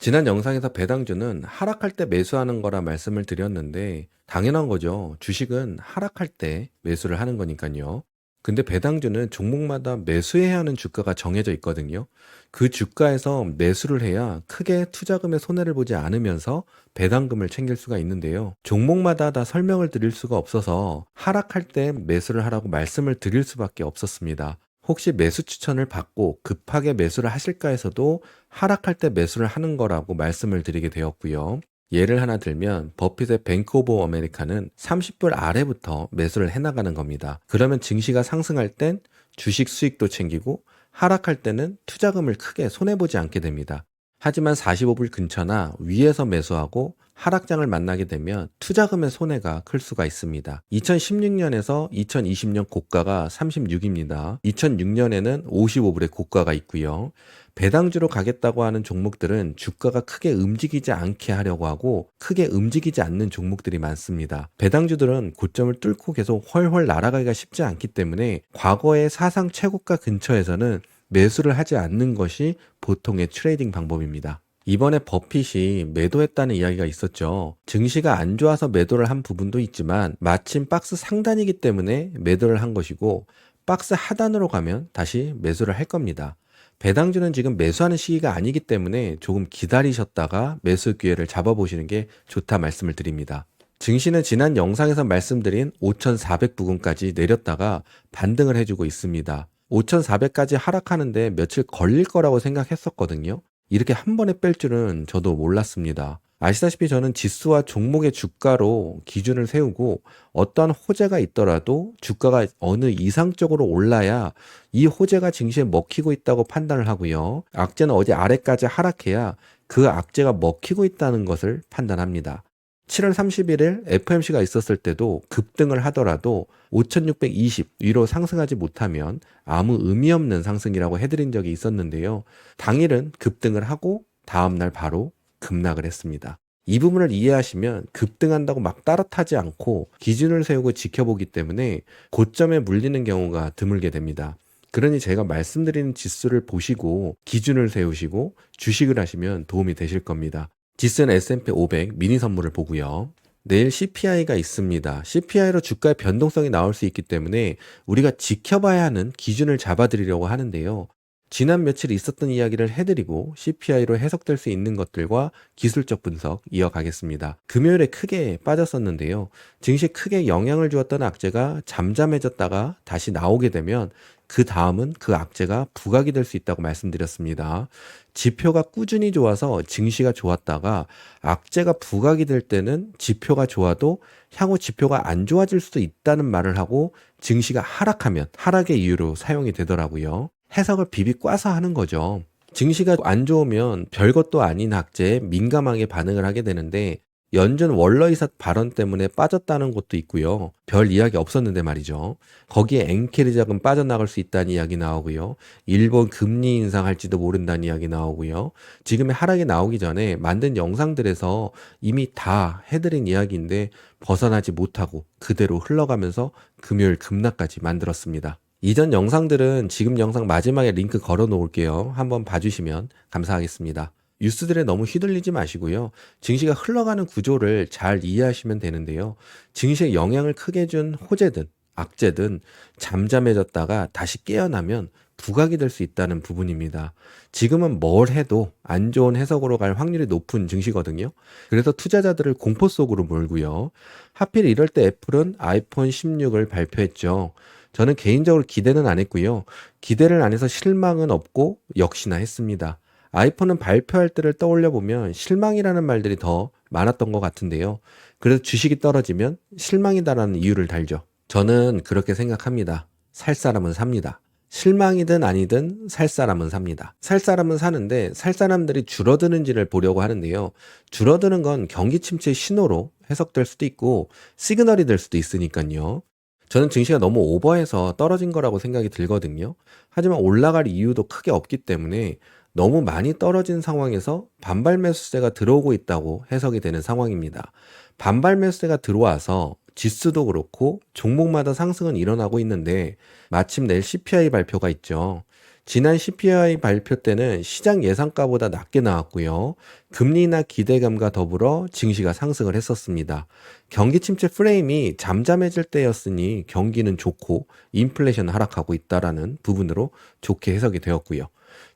지난 영상에서 배당주는 하락할 때 매수하는 거라 말씀을 드렸는데 당연한 거죠. 주식은 하락할 때 매수를 하는 거니까요. 근데 배당주는 종목마다 매수해야 하는 주가가 정해져 있거든요. 그 주가에서 매수를 해야 크게 투자금의 손해를 보지 않으면서 배당금을 챙길 수가 있는데요. 종목마다 다 설명을 드릴 수가 없어서 하락할 때 매수를 하라고 말씀을 드릴 수밖에 없었습니다. 혹시 매수 추천을 받고 급하게 매수를 하실까 해서도 하락할 때 매수를 하는 거라고 말씀을 드리게 되었고요. 예를 하나 들면 버핏의 뱅크 오브 아메리카는 30불 아래부터 매수를 해나가는 겁니다. 그러면 증시가 상승할 땐 주식 수익도 챙기고 하락할 때는 투자금을 크게 손해보지 않게 됩니다. 하지만 45불 근처나 위에서 매수하고 하락장을 만나게 되면 투자금의 손해가 클 수가 있습니다. 2016년에서 2020년 고가가 36입니다. 2006년에는 55불의 고가가 있고요. 배당주로 가겠다고 하는 종목들은 주가가 크게 움직이지 않게 하려고 하고 크게 움직이지 않는 종목들이 많습니다. 배당주들은 고점을 뚫고 계속 훨훨 날아가기가 쉽지 않기 때문에 과거의 사상 최고가 근처에서는 매수를 하지 않는 것이 보통의 트레이딩 방법입니다. 이번에 버핏이 매도했다는 이야기가 있었죠. 증시가 안 좋아서 매도를 한 부분도 있지만 마침 박스 상단이기 때문에 매도를 한 것이고 박스 하단으로 가면 다시 매수를 할 겁니다. 배당주는 지금 매수하는 시기가 아니기 때문에 조금 기다리셨다가 매수 기회를 잡아보시는 게 좋다 말씀을 드립니다. 증시는 지난 영상에서 말씀드린 5,400 부근까지 내렸다가 반등을 해주고 있습니다. 5,400까지 하락하는데 며칠 걸릴 거라고 생각했었거든요. 이렇게 한 번에 뺄 줄은 저도 몰랐습니다. 아시다시피 저는 지수와 종목의 주가로 기준을 세우고 어떠한 호재가 있더라도 주가가 어느 이상적으로 올라야 이 호재가 증시에 먹히고 있다고 판단을 하고요. 악재는 어디 아래까지 하락해야 그 악재가 먹히고 있다는 것을 판단합니다. 7월 31일 FMC가 있었을 때도 급등을 하더라도 5620 위로 상승하지 못하면 아무 의미 없는 상승이라고 해드린 적이 있었는데요. 당일은 급등을 하고 다음날 바로 급락을 했습니다. 이 부분을 이해하시면 급등한다고 막 따라타지 않고 기준을 세우고 지켜보기 때문에 고점에 물리는 경우가 드물게 됩니다. 그러니 제가 말씀드리는 지수를 보시고 기준을 세우시고 주식을 하시면 도움이 되실 겁니다. 지수는 S&P 500 미니 선물을 보고요. 내일 CPI가 있습니다. CPI로 주가의 변동성이 나올 수 있기 때문에 우리가 지켜봐야 하는 기준을 잡아드리려고 하는데요. 지난 며칠 있었던 이야기를 해드리고 CPI로 해석될 수 있는 것들과 기술적 분석 이어가겠습니다. 금요일에 크게 빠졌었는데요. 증시에 크게 영향을 주었던 악재가 잠잠해졌다가 다시 나오게 되면 그 다음은 그 악재가 부각이 될 수 있다고 말씀드렸습니다. 지표가 꾸준히 좋아서 증시가 좋았다가 악재가 부각이 될 때는 지표가 좋아도 향후 지표가 안 좋아질 수도 있다는 말을 하고 증시가 하락하면 하락의 이유로 사용이 되더라고요. 해석을 비비 꽈서 하는 거죠. 증시가 안 좋으면 별것도 아닌 악재에 민감하게 반응을 하게 되는데 연준 월러이사 발언 때문에 빠졌다는 것도 있고요. 별 이야기 없었는데 말이죠. 거기에 엔케리 자금 빠져나갈 수 있다는 이야기 나오고요. 일본 금리 인상할지도 모른다는 이야기 나오고요. 지금의 하락이 나오기 전에 만든 영상들에서 이미 다 해드린 이야기인데 벗어나지 못하고 그대로 흘러가면서 금요일 급락까지 만들었습니다. 이전 영상들은 지금 영상 마지막에 링크 걸어 놓을게요. 한번 봐주시면 감사하겠습니다. 뉴스들에 너무 휘둘리지 마시고요. 증시가 흘러가는 구조를 잘 이해하시면 되는데요. 증시에 영향을 크게 준 호재든 악재든 잠잠해졌다가 다시 깨어나면 부각이 될 수 있다는 부분입니다. 지금은 뭘 해도 안 좋은 해석으로 갈 확률이 높은 증시거든요. 그래서 투자자들을 공포 속으로 몰고요. 하필 이럴 때 애플은 아이폰 16을 발표했죠. 저는 개인적으로 기대는 안 했고요. 기대를 안 해서 실망은 없고 역시나 했습니다. 아이폰은 발표할 때를 떠올려 보면 실망이라는 말들이 더 많았던 것 같은데요. 그래서 주식이 떨어지면 실망이다라는 이유를 달죠. 저는 그렇게 생각합니다. 살 사람은 삽니다. 실망이든 아니든 살 사람은 삽니다. 살 사람은 사는데 살 사람들이 줄어드는지를 보려고 하는데요. 줄어드는 건 경기 침체의 신호로 해석될 수도 있고 시그널이 될 수도 있으니까요. 저는 증시가 너무 오버해서 떨어진 거라고 생각이 들거든요. 하지만 올라갈 이유도 크게 없기 때문에 너무 많이 떨어진 상황에서 반발 매수세가 들어오고 있다고 해석이 되는 상황입니다. 반발 매수세가 들어와서 지수도 그렇고 종목마다 상승은 일어나고 있는데 마침 내일 CPI 발표가 있죠. 지난 CPI 발표 때는 시장 예상가보다 낮게 나왔고요. 금리나 기대감과 더불어 증시가 상승을 했었습니다. 경기 침체 프레임이 잠잠해질 때였으니 경기는 좋고 인플레이션은 하락하고 있다라는 부분으로 좋게 해석이 되었고요.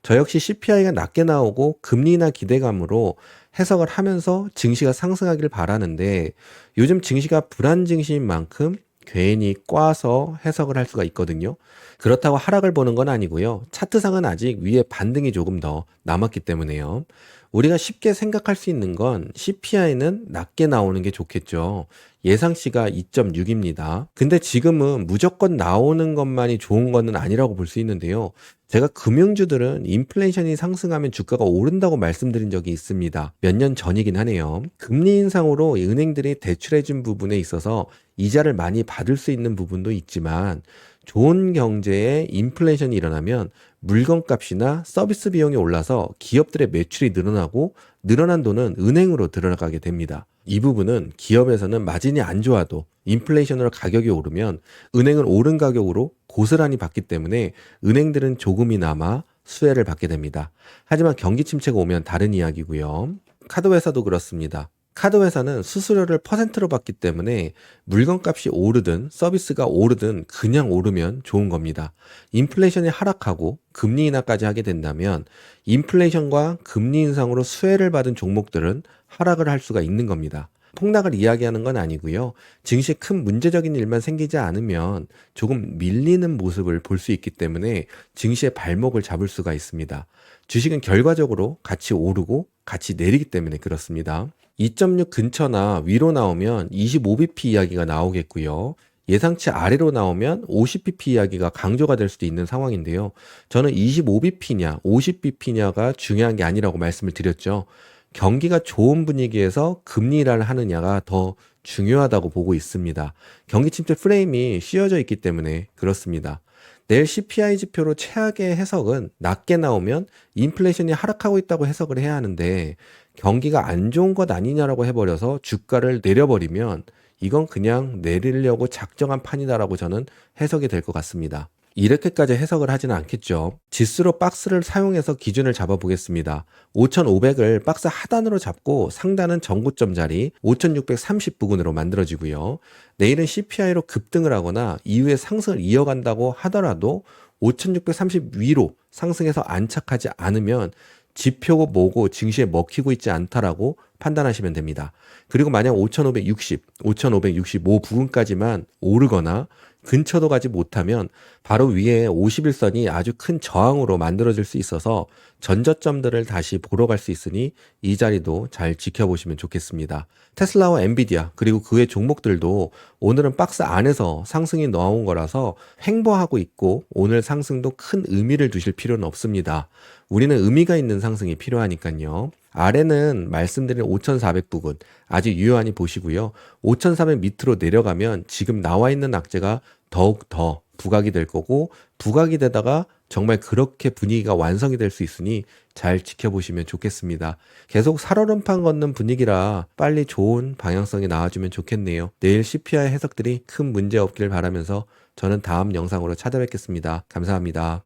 저 역시 CPI가 낮게 나오고 금리나 기대감으로 해석을 하면서 증시가 상승하길 바라는데 요즘 증시가 불안 증시인 만큼 괜히 꽈서 해석을 할 수가 있거든요. 그렇다고 하락을 보는 건 아니고요. 차트상은 아직 위에 반등이 조금 더 남았기 때문에요. 우리가 쉽게 생각할 수 있는 건 CPI는 낮게 나오는 게 좋겠죠. 예상치가 2.6입니다. 근데 지금은 무조건 나오는 것만이 좋은 거는 아니라고 볼 수 있는데요. 제가 금융주들은 인플레이션이 상승하면 주가가 오른다고 말씀드린 적이 있습니다. 몇 년 전이긴 하네요. 금리 인상으로 은행들이 대출해준 부분에 있어서 이자를 많이 받을 수 있는 부분도 있지만 좋은 경제에 인플레이션이 일어나면 물건값이나 서비스 비용이 올라서 기업들의 매출이 늘어나고 늘어난 돈은 은행으로 들어가게 됩니다. 이 부분은 기업에서는 마진이 안 좋아도 인플레이션으로 가격이 오르면 은행은 오른 가격으로 고스란히 받기 때문에 은행들은 조금이나마 수혜를 받게 됩니다. 하지만 경기 침체가 오면 다른 이야기고요. 카드 회사도 그렇습니다. 카드 회사는 수수료를 퍼센트로 받기 때문에 물건값이 오르든 서비스가 오르든 그냥 오르면 좋은 겁니다. 인플레이션이 하락하고 금리 인하까지 하게 된다면 인플레이션과 금리 인상으로 수혜를 받은 종목들은 하락을 할 수가 있는 겁니다. 폭락을 이야기하는 건 아니고요. 증시에 큰 문제적인 일만 생기지 않으면 조금 밀리는 모습을 볼 수 있기 때문에 증시의 발목을 잡을 수가 있습니다. 주식은 결과적으로 같이 오르고 같이 내리기 때문에 그렇습니다. 2.6 근처나 위로 나오면 25bp 이야기가 나오겠고요. 예상치 아래로 나오면 50bp 이야기가 강조가 될 수도 있는 상황인데요. 저는 25bp냐 50bp냐가 중요한 게 아니라고 말씀을 드렸죠. 경기가 좋은 분위기에서 금리 인하를 하느냐가 더 중요하다고 보고 있습니다. 경기 침체 프레임이 씌워져 있기 때문에 그렇습니다. 내일 CPI 지표로 최악의 해석은 낮게 나오면 인플레이션이 하락하고 있다고 해석을 해야 하는데 경기가 안 좋은 것 아니냐라고 해버려서 주가를 내려버리면 이건 그냥 내리려고 작정한 판이다라고 저는 해석이 될 것 같습니다. 이렇게까지 해석을 하지는 않겠죠. 지수로 박스를 사용해서 기준을 잡아보겠습니다. 5,500을 박스 하단으로 잡고 상단은 전고점 자리 5,630 부근으로 만들어지고요. 내일은 CPI로 급등을 하거나 이후에 상승을 이어간다고 하더라도 5,630 위로 상승해서 안착하지 않으면 지표고 뭐고 증시에 먹히고 있지 않다라고 판단하시면 됩니다. 그리고 만약 5,560, 5,565 부근까지만 오르거나 근처도 가지 못하면 바로 위에 51선이 아주 큰 저항으로 만들어질 수 있어서 전저점들을 다시 보러 갈 수 있으니 이 자리도 잘 지켜보시면 좋겠습니다. 테슬라와 엔비디아 그리고 그 외 종목들도 오늘은 박스 안에서 상승이 나온 거라서 횡보하고 있고 오늘 상승도 큰 의미를 두실 필요는 없습니다. 우리는 의미가 있는 상승이 필요하니까요. 아래는 말씀드린 5,400 부근 아주 유효하니 보시고요. 5,400 밑으로 내려가면 지금 나와 있는 악재가 더욱 더 부각이 될 거고 부각이 되다가 정말 그렇게 분위기가 완성이 될 수 있으니 잘 지켜보시면 좋겠습니다. 계속 살얼음판 걷는 분위기라 빨리 좋은 방향성이 나와주면 좋겠네요. 내일 CPI 해석들이 큰 문제 없기를 바라면서 저는 다음 영상으로 찾아뵙겠습니다. 감사합니다.